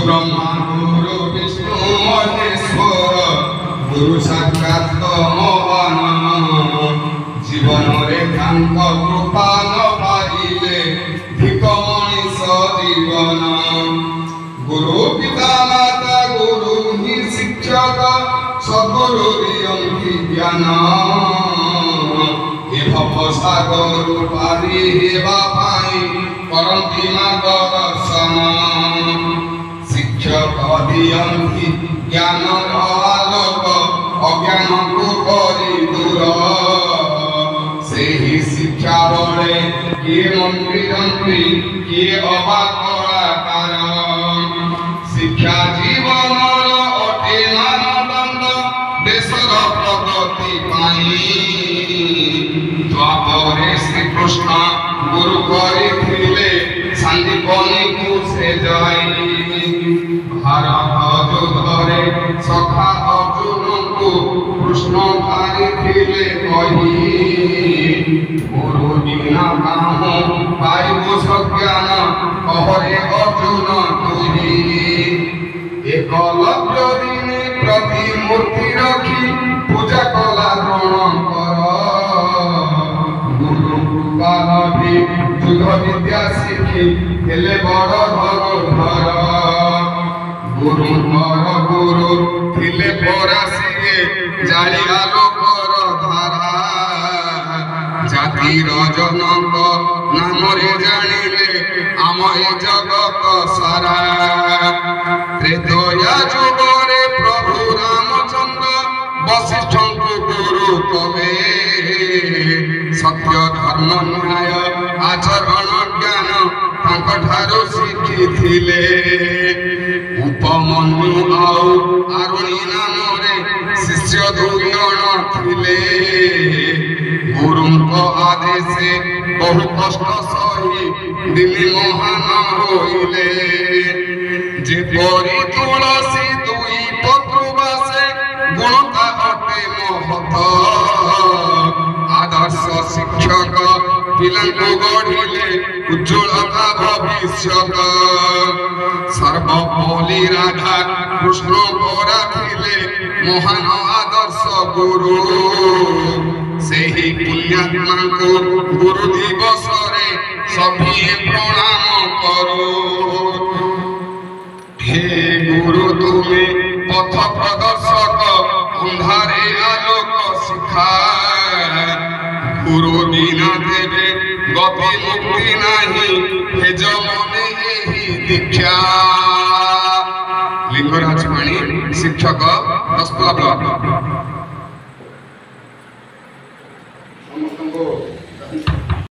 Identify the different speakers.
Speaker 1: ब्रह्मा गुरु विष्णु महेश्वर गुरु साक्षात मोहन जीवन रे तांक कृपा न पाइले धिक मनीष जीवन गुरु पिता माता गुरु ही शिक्षक सद्गुरु रियंति ज्ञान ए भव सागर पारी हेबा पाई करंति मार्गदर्शन शिक्षक दियंति ज्ञान आलोक अज्ञान को करी दूर से ही शिक्षा बड़े किए मंत्री जंत्री किए अबाक कलाकार शिक्षा जीवन अटे मानदंड देशर प्रगति पाई द्वापरे श्री कृष्ण गुरु करे शांतिपनी को से जाई भारत युद्धरे सखा अर्जुन को कृष्ण भारी कही गुरु बिना काम पाइब सज्ञान कहरे अर्जुन तुही एकलव्य दिने प्रतिमूर्ति रखी पूजा कला ग्रहण कर गुरु कृपा लभि युद्ध विद्या शिखी हेले बड़ धनुर्धर गुरु पर गुरु थिले परासिए जाली आलोकर धारा जातिर जनक नामरे जानिले आम ए जगत सारा त्रेतया जुगरे प्रभु रामचंद्र वशिष्ठ गुरु कले सत्य धर्म न्याय आचरण ज्ञान तांकठारु शिखिथिले उपमन्यु आउ आरुणी नामरे शिष्य दुई जण थिले गुरुଙ୍କ आदेशे बहु कष्ट सही दिल्ली महान होइले जेपरि तुलसी दुई पत्र बासे गुणता अटे महत आदर्श शिक्षक पिलांकु गढ़िले उज्ज्वलता भविष्यत सर्वपल्ली राधा कृष्ण परा थिले महान आदर्श गुरु से ही पुण्यात्मा को गुरु दिवस रे सभी प्रणाम करो हे गुरु तुम्हें पथ प्रदर्शक अंधारे आलोक शिखा गुरु बिना देवे गति मुक्ति नहीं हे जो मने ही दीक्षा लिंगराज पाणी शिक्षक दस्तला ब्लॉक।